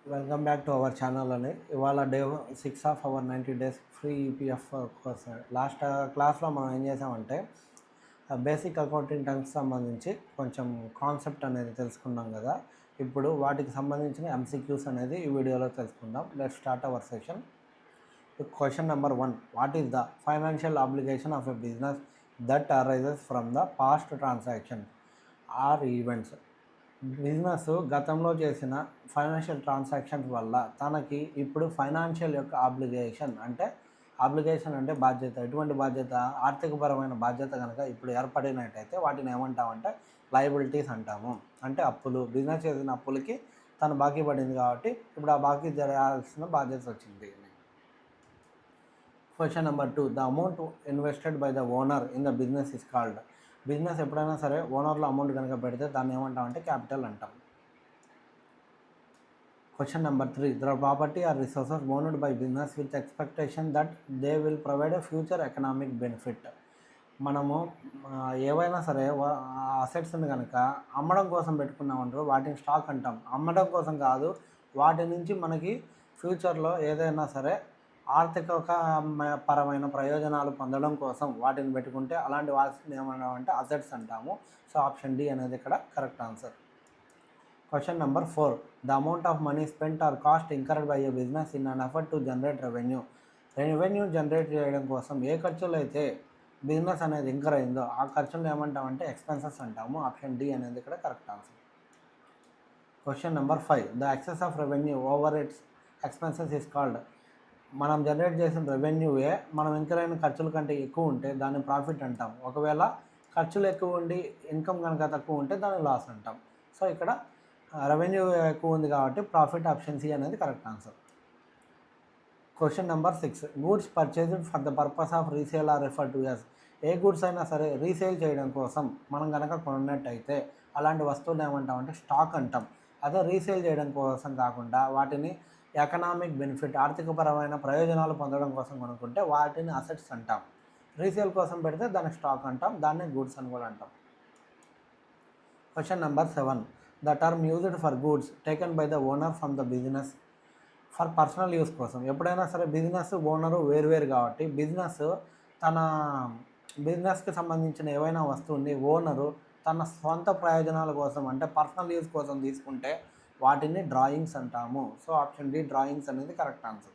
Welcome back to our channel అని ఇవాళ day 6 of our 90 days free EPF course. Last క్లాస్లో మనం ఏం చేసామంటే బేసిక్ అకౌంటింగ్ టర్మ్స్ సంబంధించి కొంచెం కాన్సెప్ట్ అనేది తెలుసుకున్నాం కదా. ఇప్పుడు వాటికి సంబంధించిన ఎంసీక్యూస్ అనేది ఈ వీడియోలో తెలుసుకుందాం. Let's start our session. Question number 1, what is the financial obligation of a business that arises from the past transaction are events? Business గతంలో చేసిన ఫైనాన్షియల్ ట్రాన్సాక్షన్స్ వల్ల తనకి ఇప్పుడు ఫైనాన్షియల్ యొక్క ఆబ్లిగేషన్ అంటే బాధ్యత. ఎటువంటి బాధ్యత? ఆర్థికపరమైన బాధ్యత కనుక ఇప్పుడు ఏర్పడినట్టయితే వాటిని ఏమంటామంటే లయబిలిటీస్ అంటాము. అంటే అప్పులు, బిజినెస్ చేసిన అప్పులకి తను బాకీ పడింది కాబట్టి ఇప్పుడు ఆ బాకీ జరగాల్సిన బాధ్యత వచ్చింది. Question number 2, the amount invested by the owner in the business is called. Business ఎప్పుడైనా సరే ఓనర్లో అమౌంట్ కనుక పెడితే దాన్ని ఏమంటామంటే క్యాపిటల్ అంటాం. Question number 3, the property or resources owned by business with expectation that they will provide a future economic benefit. మనము ఏవైనా సరే అసెట్స్ని కనుక అమ్మడం కోసం పెట్టుకున్నామంటారు, వాటిని స్టాక్ అంటాం. అమ్మడం కోసం కాదు, వాటి నుంచి మనకి ఫ్యూచర్లో ఏదైనా సరే ఆర్థిక పరమైన ప్రయోజనాలు పొందడం కోసం వాటిని పెట్టుకుంటే అలాంటి వాటిని ఏమన్నామంటే అసెట్స్ అంటాము. సో ఆప్షన్ డి అనేది ఇక్కడ correct answer. Question number 4, the amount of money spent or cost incurred by a business in an effort to generate revenue generate చేయడం కోసం ఏ ఖర్చులు అయితే బిజినెస్ అనేది ఇంకర్ అయిందో ఆ ఖర్చులు ఏమంటామంటే ఎక్స్పెన్సెస్ అంటాము. ఆప్షన్ డి అనేది ఇక్కడ correct answer. Question number 5, the excess of revenue over it's expenses is called. మనం జనరేట్ చేసిన రెవెన్యూయే మనం ఇంకర్ అయిన ఖర్చుల కంటే ఎక్కువ ఉంటే దాన్ని ప్రాఫిట్ అంటాం. ఒకవేళ ఖర్చులు ఎక్కువ ఉండి ఇన్కమ్ కనుక తక్కువ ఉంటే దాన్ని లాస్ అంటాం. సో ఇక్కడ రెవెన్యూ ఎక్కువ ఉంది కాబట్టి ప్రాఫిట్, ఆప్షన్ సి అనేది correct answer. Question number 6, goods purchased for the purpose of resale or refer to as. ఏ గూడ్స్ అయినా సరే రీసేల్ చేయడం కోసం మనం కనుక కొన్నట్టయితే అలాంటి వస్తువులు ఏమంటామంటే స్టాక్ అంటాం. అదే రీసేల్ చేయడం కోసం కాకుండా వాటిని ఎకనామిక్ బెనిఫిట్, ఆర్థికపరమైన ప్రయోజనాలు పొందడం కోసం కొనుక్కుంటే వాటిని అసెట్స్ అంటాం. రీసేల్ కోసం పెడితే దాన్ని స్టాక్ అంటాం, దాన్ని గూడ్స్ అని కూడా అంటాం. Question number 7, the term used for goods taken by the owner from the business for personal use కోసం. ఎప్పుడైనా సరే బిజినెస్ ఓనరు వేరువేరు కాబట్టి తన బిజినెస్కి సంబంధించిన ఏవైనా వస్తువుని ఓనరు తన స్వంత ప్రయోజనాల కోసం అంటే పర్సనల్ యూస్ కోసం తీసుకుంటే వాటిని డ్రాయింగ్స్ అంటాము. సో ఆప్షన్ డి డ్రాయింగ్స్ అనేది correct answer.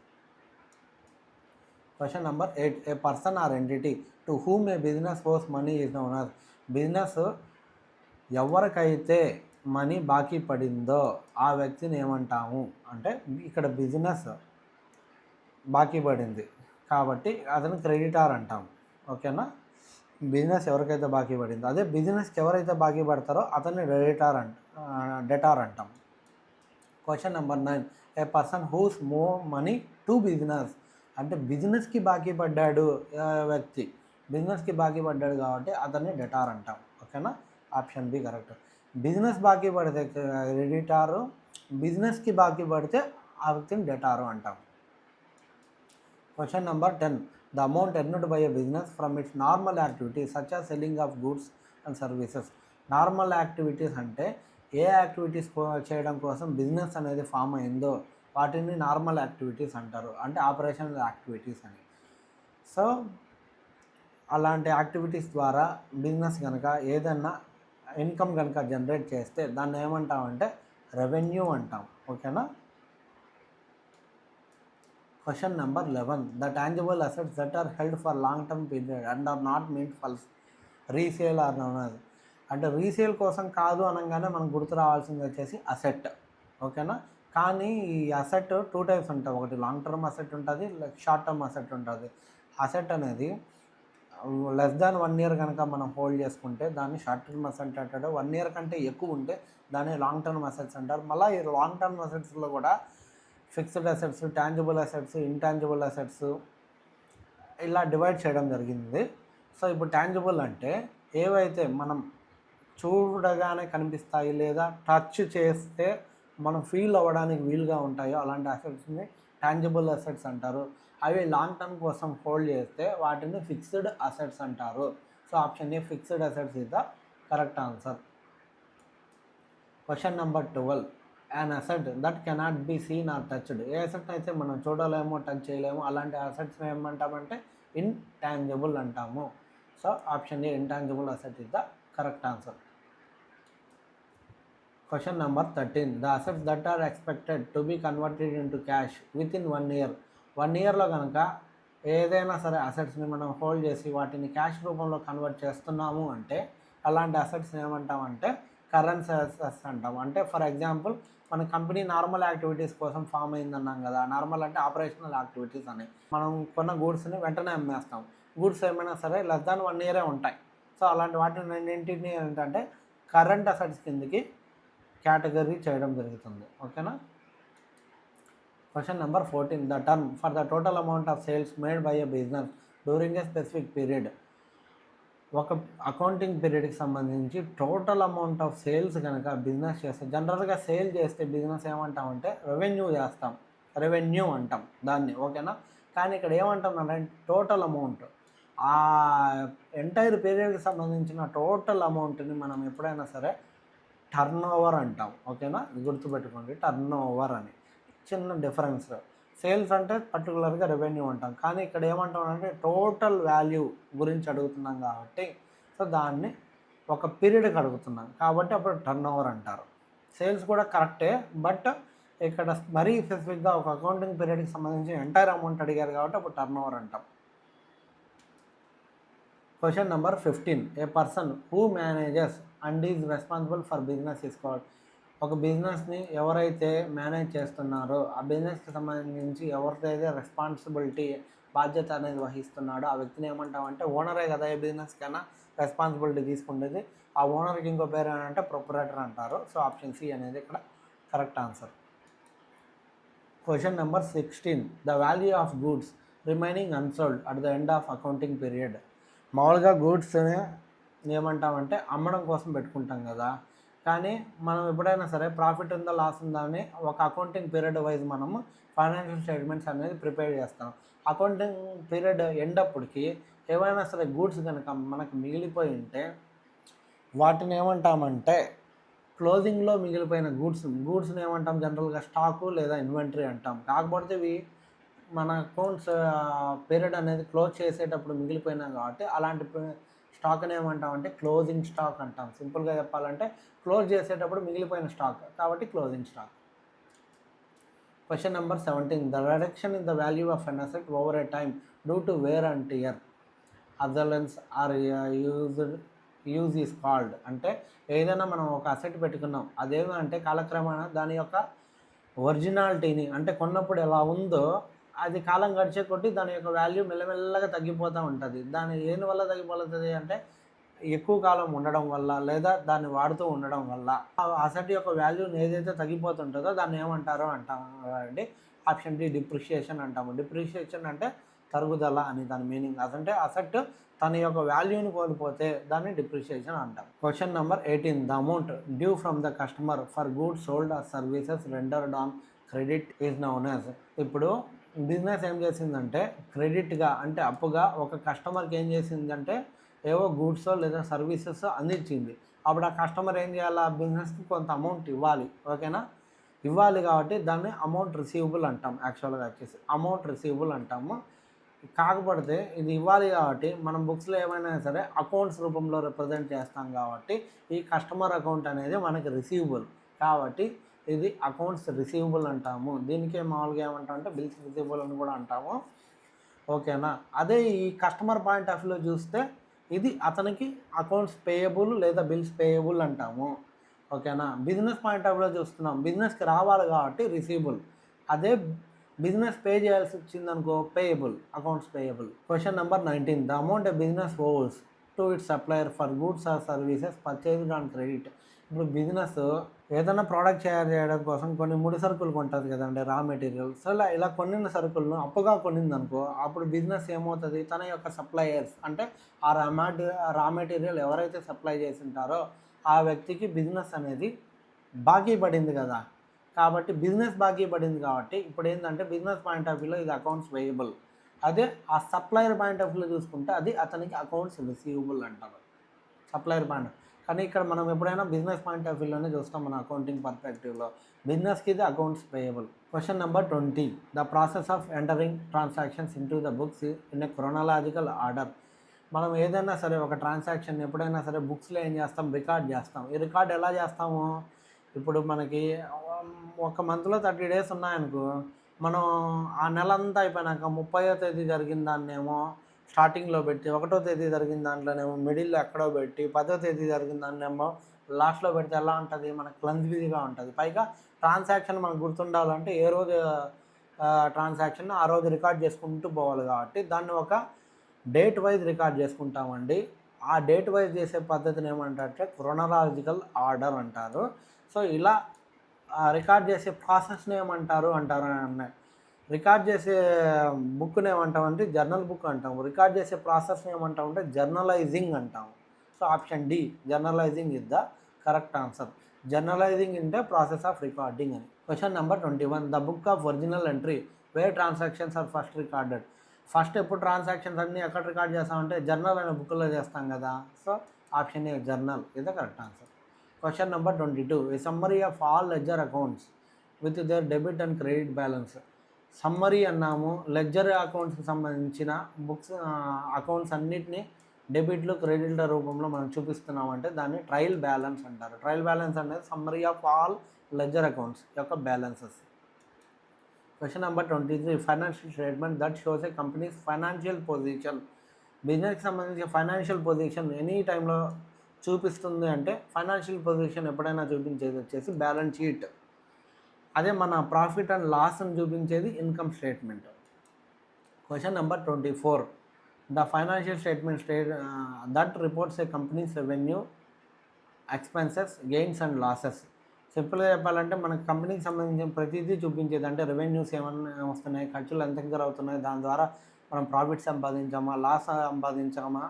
Question number 8, a person or entity to whom a business owes money is known as. Business ఎవరికైతే మనీ బాకీ పడిందో ఆ వ్యక్తిని ఏమంటాము అంటే, ఇక్కడ బిజినెస్ బాకీ పడింది కాబట్టి అతను క్రెడిటార్ అంటాం. ఓకేనా, బిజినెస్ ఎవరికైతే బాకీ పడిందో, అదే బిజినెస్కి ఎవరైతే బాకీ పడతారో అతన్ని డెటార్ అంటాం. Question number 9, a person whose more money to business. అంటే బిజినెస్కి బాకీ పడ్డాడు వ్యక్తి, బిజినెస్కి బాకీ పడ్డాడు కాబట్టి అతన్ని డెటార్ అంటాం. ఓకేనా, ఆప్షన్ బి కరెక్ట్. బిజినెస్ బాకీ పడితే క్రెడిటారు, బిజినెస్కి బాకీ పడితే ఆ వ్యక్తిని డెటారు అంటాం. Question number 10, the amount earned by a business from it's normal activities such as selling of goods and services. Normal activities అంటే ఏ యాక్టివిటీస్ చేయడం కోసం బిజినెస్ అనేది ఫామ్ అయిందో వాటిని నార్మల్ యాక్టివిటీస్ అంటారు, అంటే ఆపరేషనల్ యాక్టివిటీస్ అని. సో అలాంటి యాక్టివిటీస్ ద్వారా బిజినెస్ కనుక ఏదైనా ఇన్కమ్ కనుక జనరేట్ చేస్తే దాన్ని ఏమంటామంటే రెవెన్యూ అంటాం. ఓకేనా. Question number 11, the tangible assets that are held for long term period and are not meant for resale are known as. అంటే రీసేల్ కోసం కాదు అనగానే మనకు గుర్తు రావాల్సింది వచ్చేసి అసెట్. ఓకేనా, కానీ ఈ అసెట్ 2 టైప్స్ ఉంటాయి. ఒకటి లాంగ్ టర్మ్ అసెట్ ఉంటుంది, షార్ట్ టర్మ్ అసెట్ ఉంటుంది. అసెట్ అనేది లెస్ దాన్ 1 ఇయర్ కనుక మనం హోల్డ్ చేసుకుంటే దాన్ని షార్ట్ టర్మ్ అసెట్ అంటాడు. 1 ఇయర్ కంటే ఎక్కువ ఉంటే దాన్ని లాంగ్ టర్మ్ అసెట్స్ అంటారు. మళ్ళీ ఈ లాంగ్ టర్మ్ అసెట్స్లో కూడా fixed assets, tangible assets, intangible assets ఇలా డివైడ్ చేయడం జరిగింది. సో ఇప్పుడు టాంజిబుల్ అంటే ఏవైతే మనం చూడగానే కనిపిస్తాయి లేదా టచ్ చేస్తే మనం ఫీల్ అవ్వడానికి వీలుగా ఉంటాయో అలాంటి అసెట్స్ని టాంజిబుల్ అసెట్స్ అంటారు. అవి లాంగ్ టర్మ్ కోసం హోల్డ్ చేస్తే వాటిని ఫిక్స్డ్ అసెట్స్ అంటారు. So option A fixed assets is the correct answer. Question number 12, an asset that cannot be seen or touched. A asset అయితే మనం చూడలేము, టచ్ చేయలేము, అలాంటి అసెట్స్ ఏమంటామంటే ఇంటాంజిబుల్ అంటాము. So option A intangible asset is the correct answer. Question number 13. The assets that are expected to be converted into cash within 1 year. 1 yearలో కనుక ఏదైనా సరే అసెట్స్ని మనం హోల్డ్ చేసి వాటిని క్యాష్ రూపంలో కన్వర్ట్ చేస్తున్నాము అంటే అలాంటి అసెట్స్ని ఏమంటామంటే కరెంట్ అసెట్స్ అంటాం. అంటే ఫర్ ఎగ్జాంపుల్ మన కంపెనీ నార్మల్ యాక్టివిటీస్ కోసం ఫామ్ అయిందన్నాం కదా. నార్మల్ అంటే ఆపరేషనల్ యాక్టివిటీస్ అని. మనం కొన్న గూడ్స్ని వెంటనే అమ్మేస్తాం. గూడ్స్ ఏమైనా సరే లెస్ దాన్ 1 year ఉంటాయి. సో అలాంటి వాటిని రెండింటిని ఏంటంటే కరెంట్ అసెట్స్ కిందకి కేటగిరీ చేయడం జరుగుతుంది. ఓకేనా. Question number 14. The term for the total amount of sales made by a business during a specific period. ఒక అకౌంటింగ్ పీరియడ్కి సంబంధించి టోటల్ అమౌంట్ ఆఫ్ సేల్స్ కనుక బిజినెస్ చేస్తే, జనరల్గా సేల్ చేస్తే బిజినెస్ ఏమంటామంటే రెవెన్యూ చేస్తాం, రెవెన్యూ అంటాం దాన్ని. ఓకేనా. కానీ ఇక్కడ ఏమంటాం అంటే టోటల్ అమౌంట్, ఆ ఎంటైర్ పీరియడ్కి సంబంధించిన టోటల్ అమౌంట్ని మనం ఎప్పుడైనా సరే టర్న్ ఓవర్ అంటాం. ఓకేనా. గుర్తుపెట్టుకోండి, టర్న్ ఓవర్ అని. చిన్న డిఫరెన్స్. సేల్స్ అంటే పర్టికులర్గా రెవెన్యూ అంటాం, కానీ ఇక్కడ ఏమంటాం అంటే టోటల్ వాల్యూ గురించి అడుగుతున్నాం కాబట్టి సో దాన్ని ఒక పీరియడ్కి అడుగుతున్నాం కాబట్టి అప్పుడు టర్న్ ఓవర్ అంటారు. సేల్స్ కూడా కరెక్టే, బట్ ఇక్కడ మరీ స్పెసిఫిక్గా ఒక అకౌంటింగ్ పీరియడ్కి సంబంధించి ఎంటైర్ అమౌంట్ అడిగారు కాబట్టి అప్పుడు టర్న్ ఓవర్ అంటాం. Question number 15. A person who manages and is responsible for business is called. ఒక బిజినెస్ని ఎవరైతే మేనేజ్ చేస్తున్నారో ఆ బిజినెస్కి సంబంధించి ఎవరిదైతే రెస్పాన్సిబిలిటీ బాధ్యత అనేది వహిస్తున్నాడో ఆ వ్యక్తిని ఏమంటామంటే ఓనరే కదా. ఏ బిజినెస్కైనా రెస్పాన్సిబిలిటీ తీసుకుంటుంది. ఆ ఓనర్కి ఇంకో పేరు ఏంటంటే ప్రొపరేటర్ అంటారు. సో ఆప్షన్ సి అనేది ఇక్కడ correct answer. Question number 16. The value of goods remaining unsold at the end of accounting period. మామూలుగా గూడ్స్ని ఏమంటామంటే అమ్మడం కోసం పెట్టుకుంటాం కదా. కానీ మనం ఎప్పుడైనా సరే ప్రాఫిట్ ఉందా లాస్ ఉందా అని ఒక అకౌంటింగ్ పీరియడ్ వైజ్ మనము ఫైనాన్షియల్ స్టేట్మెంట్స్ అనేది ప్రిపేర్ చేస్తాం. అకౌంటింగ్ పీరియడ్ ఎండ్ అప్పటికి ఏవైనా సరే గూడ్స్ కనుక మనకు మిగిలిపోయి ఉంటే వాటిని ఏమంటామంటే క్లోజింగ్లో మిగిలిపోయిన గూడ్స్ని ఏమంటాం జనరల్గా స్టాకు లేదా ఇన్వెంటరీ అంటాం. కాకపోతే ఇవి మన అకౌంట్స్ పీరియడ్ అనేది క్లోజ్ చేసేటప్పుడు మిగిలిపోయినాం కాబట్టి అలాంటి స్టాక్ని ఏమంటామంటే క్లోజింగ్ స్టాక్ అంటాం. సింపుల్గా చెప్పాలంటే క్లోజ్ చేసేటప్పుడు మిగిలిపోయిన స్టాక్ కాబట్టి closing stock. Question number 17. The reduction in the value of an asset over a time due to wear and tear observance or use is called. అంటే ఏదైనా మనం ఒక అసెట్ పెట్టుకున్నాం, అదేమంటే కాలక్రమేణా దాని యొక్క ఒరిజినాలిటీని అంటే కొన్నప్పుడు ఎలా ఉందో అది కాలం గడిచే కొద్దీ దాని యొక్క వాల్యూ మెల్లమెల్లగా తగ్గిపోతూ ఉంటుంది. దాని దేనివల్ల తగ్గిపోతుంది అంటే ఎక్కువ కాలం ఉండడం వల్ల లేదా దాన్ని వాడుతూ ఉండడం వల్ల ఆ అసెట్ యొక్క వాల్యూని ఏదైతే తగ్గిపోతుంటుందో దాన్ని ఏమంటారో అండి. ఆప్షన్ డి డిప్రిషియేషన్ అంటాము. డిప్రిషియేషన్ అంటే తరుగుదల అని దాని మీనింగ్. అంటే అసెట్ తన యొక్క వాల్యూని కోల్పోతే దాన్ని డిప్రిషియేషన్ అంటాం. Question number 18. The amount due from the customer for goods sold or services rendered on credit is known as. ఇప్పుడు బిజినెస్ ఏం చేసిందంటే క్రెడిట్గా అంటే అప్పుగా ఒక కస్టమర్కి ఏం చేసిందంటే ఏవో గూడ్స్ లేదా సర్వీసెస్ అందించింది. అప్పుడు ఆ కస్టమర్ ఏం చేయాలి, ఆ బిజినెస్కి కొంత అమౌంట్ ఇవ్వాలి. ఓకేనా. ఇవ్వాలి కాబట్టి దాన్ని అమౌంట్ రిసీవబుల్ అంటాం. యాక్చువల్గా వచ్చేసి అమౌంట్ రిసీవబుల్ అంటాము. కాకపోతే ఇది ఇవ్వాలి కాబట్టి మనం బుక్స్లో ఏమైనా సరే అకౌంట్స్ రూపంలో రిప్రజెంట్ చేస్తాం కాబట్టి ఈ కస్టమర్ అకౌంట్ అనేది మనకి రిసీవబుల్ కాబట్టి ఇది అకౌంట్స్ రిసీవబుల్ అంటాము. దీనికే మామూలుగా ఏమంటాం అంటే బిల్స్ రిసీవబుల్ అని కూడా అంటాము. ఓకేనా. అదే ఈ కస్టమర్ పాయింట్ ఆఫ్ వ్యూలో చూస్తే ఇది అతనికి అకౌంట్స్ పేయబుల్ లేదా బిల్స్ పేయబుల్ అంటాము. ఓకేనా. బిజినెస్ పాయింట్ ఆఫ్ వ్యూలో చూస్తున్నాం, బిజినెస్కి రావాలి కాబట్టి రిసీవబుల్. అదే బిజినెస్ పే చేయాల్సి వచ్చిందనుకో payable, accounts payable. Question number 19. The amount a business owes to its supplier for goods or services purchased on credit. ఇప్పుడు బిజినెస్ ఏదైనా ప్రోడక్ట్ తయారు చేయడం కోసం కొన్ని ముడి సరుకులు కొంటుంది కదండి, రా మెటీరియల్స్. ఇలా కొన్నిన్న సరుకులను అప్పుగా కొనిందనుకో అప్పుడు బిజినెస్ ఏమవుతుంది, తన యొక్క సప్లయర్స్ అంటే ఆ రా మెటీరియల్ ఎవరైతే సప్లై చేసి ఉంటారో ఆ వ్యక్తికి బిజినెస్ అనేది బాకీ పడింది కదా. కాబట్టి బిజినెస్ బాకీ పడింది కాబట్టి ఇప్పుడు ఏంటంటే బిజినెస్ పాయింట్ ఆఫ్ వ్యూలో ఇది అకౌంట్స్ వేయబుల్. అదే ఆ సప్లయర్ పాయింట్ ఆఫ్ వ్యూలో చూసుకుంటే అది అతనికి అకౌంట్స్ రిసీవబుల్ అంటారు. సప్లయర్ పాయింట్ కానీ ఇక్కడ మనం ఎప్పుడైనా బిజినెస్ పాయింట్ ఆఫ్ వ్యూలోనే చూస్తాం మన అకౌంటింగ్ పర్స్పెక్టివ్లో. బిజినెస్కి ఇది accounts payable. Question number 20. The process of entering transactions in to the books in a chronological order. మనం ఏదైనా సరే ఒక ట్రాన్సాక్షన్ ఎప్పుడైనా సరే బుక్స్లో ఏం చేస్తాం, రికార్డ్ చేస్తాం. ఈ రికార్డ్ ఎలా చేస్తాము, ఇప్పుడు మనకి ఒక మంత్లో 30 డేస్ ఉన్నాయనుకో, మనం ఆ నెల అంతా అయిపోయినాక 30వ తేదీ జరిగిన దాన్నేమో స్టార్టింగ్లో పెట్టి, 1వ తేదీ జరిగిన దాంట్లోనేమో మిడిల్లో ఎక్కడో పెట్టి, 10వ తేదీ జరిగిన దాన్నేమో లాస్ట్లో పెడితే ఎలా ఉంటుంది, మనకు క్లమ్జీగా ఉంటుంది. పైగా ట్రాన్సాక్షన్ మనకు గుర్తుండాలంటే ఏ రోజు ట్రాన్సాక్షన్ ఆ రోజు రికార్డ్ చేసుకుంటూ పోవాలి కాబట్టి దాన్ని ఒక డేట్ వైజ్ రికార్డ్ చేసుకుంటామండి. ఆ డేట్ వైజ్ చేసే పద్ధతిని ఏమంటారంటే క్రొనాలజికల్ ఆర్డర్ అంటారు. సో ఇలా రికార్డ్ చేసే ప్రాసెస్ని ఏమంటారు అన్నాయి. రికార్డ్ చేసే బుక్ని ఏమంటామంటే జర్నల్ బుక్ అంటాము. రికార్డ్ చేసే ప్రాసెస్ని ఏమంటామంటే జర్నలైజింగ్ అంటాము. So option D, journalizing is the correct answer. Journalizing అంటే ప్రాసెస్ ఆఫ్ రికార్డింగ్ అని. Question number 21. The book of original entry where transactions are first recorded. First ఎప్పుడు ట్రాన్సాక్షన్స్ అన్నీ ఎక్కడ రికార్డ్ చేస్తామంటే జర్నల్ అనే బుక్లో చేస్తాం కదా. So option A, journal is the correct answer. Question number 22. A summary of all ledger accounts with their debit and credit balance. Summary అన్నాము, ledger అకౌంట్స్కి సంబంధించిన బుక్స్ అకౌంట్స్ అన్నిటినీ డెబిట్లు క్రెడిట్ల రూపంలో మనం చూపిస్తున్నామంటే దాన్ని ట్రయల్ బ్యాలెన్స్ అంటారు. ట్రయల్ బ్యాలెన్స్ అనేది summary of all ledger accounts యొక్క balances. Question number 23. Financial statement that shows a company's financial position. బిజినెస్కి సంబంధించిన ఫైనాన్షియల్ పొజిషన్ ఎనీ టైంలో చూపిస్తుంది అంటే ఫైనాన్షియల్ పొజిషన్ ఎప్పుడైనా చూపించేది వచ్చేసి బ్యాలెన్స్ షీట్. అదే మన ప్రాఫిట్ అండ్ లాస్ని చూపించేది income statement. Question number 24. The financial statement that reports A companies revenue, expenses, gains and losses. సింపుల్గా చెప్పాలంటే మనకు కంపెనీకి సంబంధించిన ప్రతిదీ చూపించేది. అంటే రెవెన్యూస్ ఏమన్నా వస్తున్నాయి, ఖర్చులు ఎంత దగ్గర అవుతున్నాయి, దాని ద్వారా మనం ప్రాఫిట్ సంపాదించామా, లాస్ సంపాదించామా,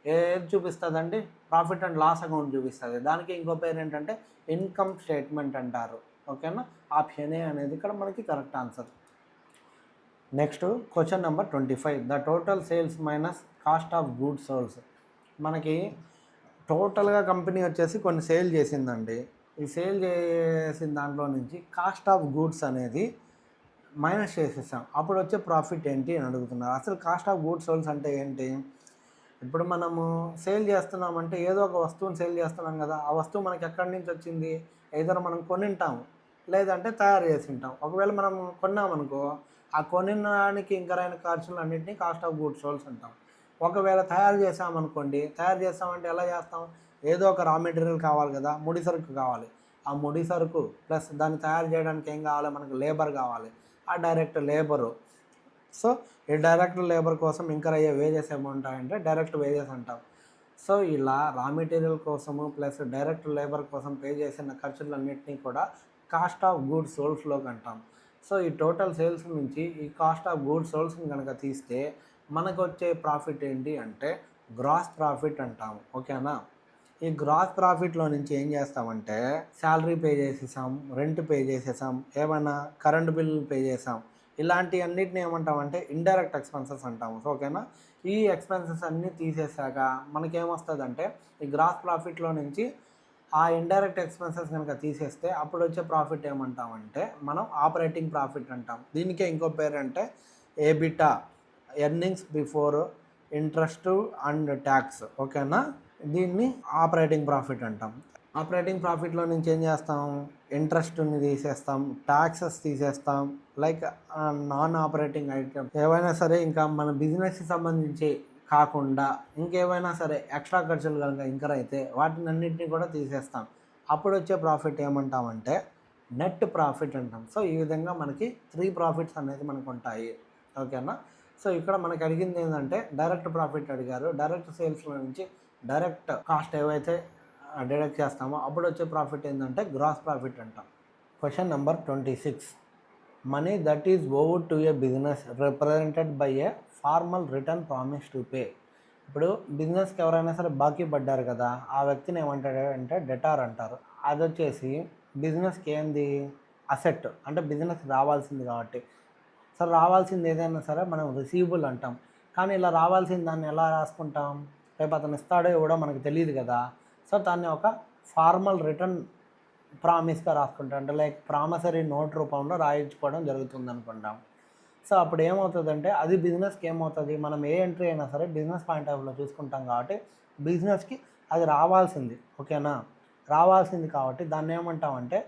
ఏది చూపిస్తుందండి, ప్రాఫిట్ అండ్ లాస్ అకౌంట్ చూపిస్తుంది. దానికి ఇంకో పేరు ఏంటంటే ఇన్కమ్ స్టేట్మెంట్ అంటారు. ఓకేనా, ఆప్షన్ ఏ అనేది ఇక్కడ మనకి correct answer. Next question number 25. The total sales minus cost of goods souls. మనకి టోటల్గా కంపెనీ వచ్చేసి కొన్ని సేల్ చేసిందండి. ఈ సేల్ చేసిన దాంట్లో నుంచి కాస్ట్ ఆఫ్ గూడ్స్ అనేది మైనస్ చేసేసాం. అప్పుడు వచ్చే ప్రాఫిట్ ఏంటి అని అడుగుతున్నారు. అసలు కాస్ట్ ఆఫ్ గూడ్స్ సోల్స్ అంటే ఏంటి? ఇప్పుడు మనము సేల్ చేస్తున్నామంటే ఏదో ఒక వస్తువుని సేల్ చేస్తున్నాం కదా. ఆ వస్తువు మనకి ఎక్కడి నుంచి వచ్చింది? ఏదైనా మనం కొనింటాము, లేదంటే తయారు చేసి ఉంటాం. ఒకవేళ మనం కొన్నామనుకో, ఆ కొనడానికి ఇంకరైన ఖర్చులు అన్నింటినీ కాస్ట్ ఆఫ్ గూడ్స్ సోల్స్ అంటాం. ఒకవేళ తయారు చేసామనుకోండి, తయారు చేస్తామంటే ఎలా చేస్తాం? ఏదో ఒక రా మెటీరియల్ కావాలి కదా, ముడి సరుకు కావాలి. ఆ ముడి సరుకు ప్లస్ దాన్ని తయారు చేయడానికి ఏం కావాలి? మనకు లేబర్ కావాలి. ఆ డైరెక్ట్ లేబరు. సో ఈ డైరెక్ట్ లేబర్ కోసం ఇంకర్ అయ్యే వేజెస్ ఏముంటాయంటే డైరెక్ట్ వేజెస్ అంటాం. సో ఇలా రా మెటీరియల్ కోసము ప్లస్ డైరెక్ట్ లేబర్ కోసం పే చేసిన ఖర్చులన్నింటినీ కూడా కాస్ట్ ఆఫ్ గూడ్స్ సోల్స్లోకి అంటాం. సో ఈ టోటల్ సేల్స్ నుంచి ఈ కాస్ట్ ఆఫ్ గూడ్స్ సోల్స్ని కనుక తీస్తే మనకు వచ్చే ప్రాఫిట్ ఏంటి అంటే గ్రాస్ ప్రాఫిట్ అంటాము. ఓకేనా, ఈ గ్రాస్ ప్రాఫిట్లో నుంచి ఏం చేస్తామంటే శాలరీ పే చేసేసాం, రెంట్ పే చేసేసాం, ఏమైనా కరెంట్ బిల్లు పే చేసాం, ఇలాంటి అన్నిటిని ఏమంటామంటే ఇండైరెక్ట్ ఎక్స్పెన్సెస్ అంటాము. సో ఓకేనా, ఈ ఎక్స్పెన్సెస్ అన్నీ తీసేసాక మనకేమొస్తుందంటే ఈ గ్రాస్ ప్రాఫిట్లో నుంచి ఆ ఇండైరెక్ట్ ఎక్స్పెన్సెస్ కనుక తీసేస్తే అప్పుడు వచ్చే ప్రాఫిట్ ఏమంటామంటే మనం ఆపరేటింగ్ ప్రాఫిట్ అంటాం. దీనికే ఇంకో పేరు అంటే EBITDA, earnings before interest and tax. ఓకేనా, దీన్ని ఆపరేటింగ్ ప్రాఫిట్ అంటాం. ఆపరేటింగ్ ప్రాఫిట్లో నుంచి ఏం చేస్తాం? ఇంట్రెస్ట్ని తీసేస్తాం, ట్యాక్సెస్ తీసేస్తాం, లైక్ నాన్ ఆపరేటింగ్ ఐటమ్ ఏవైనా సరే, ఇంకా మన బిజినెస్కి సంబంధించి కాకుండా ఇంకేమైనా సరే ఎక్స్ట్రా ఖర్చులు కనుక ఇంకర్ అయితే వాటిని అన్నింటినీ కూడా తీసేస్తాం. అప్పుడు వచ్చే ప్రాఫిట్ ఏమంటామంటే నెట్ ప్రాఫిట్ అంటాం. సో ఈ విధంగా మనకి 3 ప్రాఫిట్స్ అనేది మనకు ఉంటాయి. ఓకేనా, సో ఇక్కడ మనకి అడిగింది ఏంటంటే డైరెక్ట్ ప్రాఫిట్ అడిగారు. డైరెక్ట్ సేల్స్లో నుంచి డైరెక్ట్ కాస్ట్ ఏవైతే డిడక్ట్ చేస్తామో అప్పుడు వచ్చే ప్రాఫిట్ ఏంటంటే గ్రాస్ ప్రాఫిట్ అంటాం. Question number 26. Money that is owed to a business represented by a formal written promise to pay. ఇప్పుడు బిజినెస్కి ఎవరైనా సరే బాకీ పడ్డారు కదా, ఆ వ్యక్తిని ఏమంటారు అంటే డెటార్ అంటారు. అది వచ్చేసి బిజినెస్కి ఏంది? అసెట్, అంటే బిజినెస్ రావాల్సింది కాబట్టి. సరే రావాల్సింది ఏదైనా సరే మనం రిసీవబుల్ అంటాం. కానీ ఇలా రావాల్సిన దాన్ని ఎలా రాసుకుంటాం? రేపు అతను ఇస్తాడో ఇవ్వడో మనకు తెలియదు కదా. సో దాన్ని ఒక ఫార్మల్ రిటర్న్ ప్రామిస్గా రాసుకుంటాం, అంటే లైక్ ప్రామిసరీ నోట్ రూపంలో రాయించుకోవడం జరుగుతుంది అనుకుంటాం. సో అప్పుడు ఏమవుతుందంటే అది బిజినెస్కి ఏమవుతుంది, మనం ఏ ఎంట్రీ అయినా సరే బిజినెస్ పాయింట్ ఆఫ్ వ్యూలో చూసుకుంటాం కాబట్టి బిజినెస్కి అది రావాల్సింది, ఓకేనా, రావాల్సింది కాబట్టి దాన్ని ఏమంటామంటే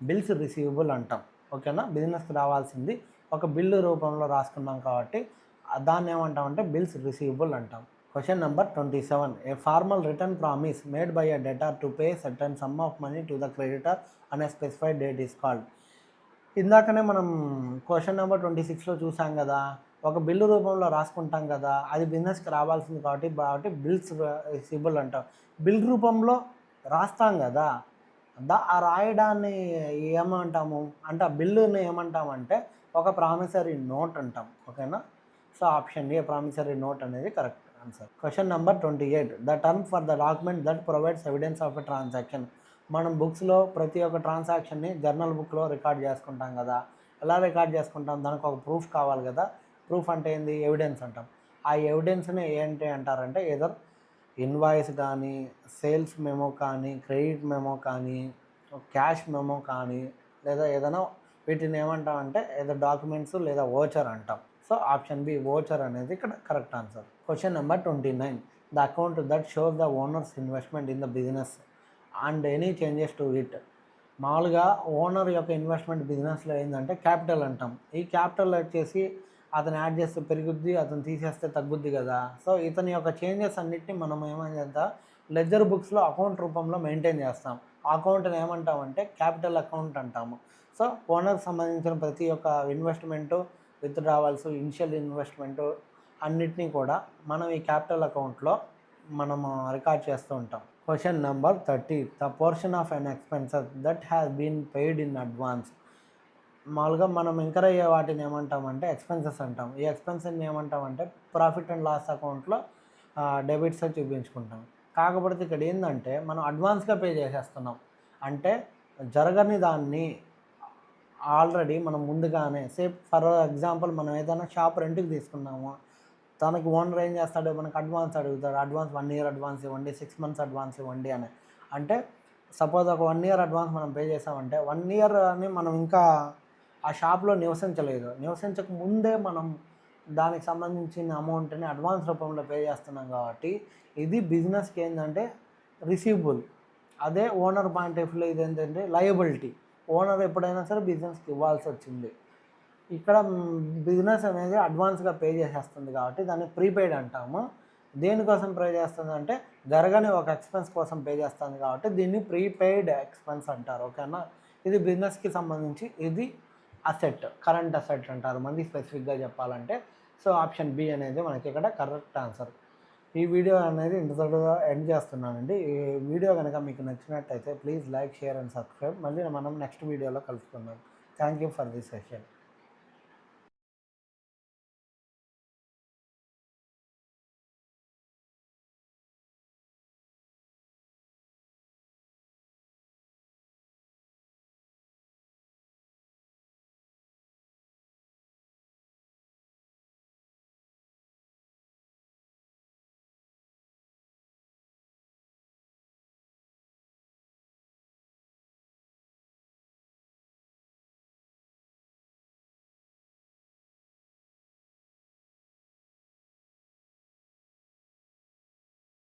బిల్స్ రిసీవబుల్ అంటాం, ఓకేనా. బిజినెస్కి రావాల్సింది ఒక బిల్లు రూపంలో రాసుకున్నాం కాబట్టి దాన్ని ఏమంటామంటే బిల్స్ రిసీవబుల్ అంటాం. Question number 27. A formal written promise made by a డెటర్ to pay certain some of money to the creditor an a specified date is called. ఇందాకనే మనం క్వశ్చన్ నెంబర్ 26లో చూసాం కదా, ఒక బిల్లు రూపంలో రాసుకుంటాం కదా, అది బిజినెస్కి రావాల్సింది కాబట్టి బిల్స్ రిసీవబుల్ అంటాం. బిల్ రూపంలో రాస్తాం కదా, ఆ రాయడాన్ని ఏమంటాము అంటే ఆ బిల్లుని ఏమంటామంటే ఒక ప్రామిసరీ నోట్ అంటాం, ఓకేనా. So option A promissory note అనేది correct answer. Question number 28. The term for the document that provides evidence of a transaction. మనం బుక్స్లో ప్రతి ఒక్క ట్రాన్సాక్షన్ని జర్నల్ బుక్లో రికార్డ్ చేసుకుంటాం కదా, ఎలా రికార్డ్ చేసుకుంటాం, దానికి ఒక ప్రూఫ్ కావాలి కదా. ప్రూఫ్ అంటే ఏంది, ఎవిడెన్స్ అంటాం. ఆ ఎవిడెన్స్ని ఏంటి అంటారంటే ఏదో ఇన్వాయిస్ కానీ, సేల్స్ మెమో కానీ, క్రెడిట్ మెమో కానీ, క్యాష్ మెమో కానీ, లేదా ఏదైనా వీటిని ఏమంటామంటే ఏదో డాక్యుమెంట్స్ లేదా ఓచర్ అంటాం. సో ఆప్షన్ బి ఓచర్ అనేది ఇక్కడ correct answer. Question number 29. The account that shows the owners investment in the business and any changes to it. మామూలుగా ఓనర్ యొక్క ఇన్వెస్ట్మెంట్ బిజినెస్లో ఏంటంటే క్యాపిటల్ అంటాం. ఈ క్యాపిటల్ వచ్చేసి అతను యాడ్ చేస్తే పెరుగుద్ది, అతను తీసేస్తే తగ్గుద్ది కదా. సో ఇతని యొక్క చేంజెస్ అన్నిటిని మనం ఏమైందంత లెడ్జర్ బుక్స్లో అకౌంట్ రూపంలో మెయింటైన్ చేస్తాం. ఆ అకౌంట్ని ఏమంటామంటే క్యాపిటల్ అకౌంట్ అంటాము. సో ఓనర్కి సంబంధించిన ప్రతి ఒక్క ఇన్వెస్ట్మెంటు, విత్డ్రావల్స్, ఇనిషియల్ ఇన్వెస్ట్మెంటు అన్నిటినీ కూడా మనం ఈ క్యాపిటల్ అకౌంట్లో మనము రికార్డ్ చేస్తూ ఉంటాం. Question number 30. The portion of an expenses that has been paid in advance. మామూలుగా మనం ఇంకర్ అయ్యే వాటిని ఏమంటామంటే ఎక్స్పెన్సెస్ అంటాం. ఈ ఎక్స్పెన్సెస్ని ఏమంటామంటే ప్రాఫిట్ అండ్ లాస్ అకౌంట్లో డెబిట్స్ చూపించుకుంటాం. కాకపోతే ఇక్కడ ఏంటంటే మనం అడ్వాన్స్గా పే చేసేస్తున్నాం, అంటే జరగని దాన్ని ఆల్రెడీ మనం ముందుగానే ఫర్ ఎగ్జాంపుల్ మనం ఏదైనా షాప్ రెంట్కి తీసుకున్నాము, తనకి ఓనర్ ఏం చేస్తాడు, మనకు అడ్వాన్స్ అడుగుతాడు. అడ్వాన్స్ 1 year అడ్వాన్స్ ఇవ్వండి, 6 months అడ్వాన్స్ ఇవ్వండి అని. అంటే సపోజ్ ఒక 1 year అడ్వాన్స్ మనం పే చేసామంటే 1 year అని మనం ఇంకా ఆ షాప్లో నివసించక ముందే మనం దానికి సంబంధించిన అమౌంట్ని అడ్వాన్స్ రూపంలో పే చేస్తున్నాం కాబట్టి ఇది బిజినెస్కి ఏంటంటే రిసీవబుల్. అదే ఓనర్ పాయింట్ ఆఫ్ వ్యూలో ఇది ఏంటంటే లయబిలిటీ. ఓనర్ ఎప్పుడైనా సరే బిజినెస్కి ఇవ్వాల్సి వచ్చింది. ఇక్కడ బిజినెస్ అనేది అడ్వాన్స్గా పే చేసేస్తుంది కాబట్టి దాన్ని ప్రీపెయిడ్ అంటాము. దేనికోసం పే చేస్తుంది అంటే జరగని ఒక ఎక్స్పెన్స్ కోసం పే చేస్తుంది కాబట్టి దీన్ని ప్రీపెయిడ్ ఎక్స్పెన్స్ అంటారు, ఓకేనా. ఇది బిజినెస్కి సంబంధించి ఇది అసెట్, కరెంట్ అసెట్ అంటారు మనకి స్పెసిఫిక్గా చెప్పాలంటే. సో ఆప్షన్ బి అనేది మనకి ఇక్కడ కరెక్ట్ ఆన్సర్. ఈ వీడియో అనేది ఇంతటితో ఎండ్ చేస్తున్నానండి. ఈ వీడియో కనుక మీకు నచ్చినట్టయితే please like, share and subscribe. మళ్ళీ మనం నెక్స్ట్ వీడియోలో కలుసుకుందాం. Thank you for this session.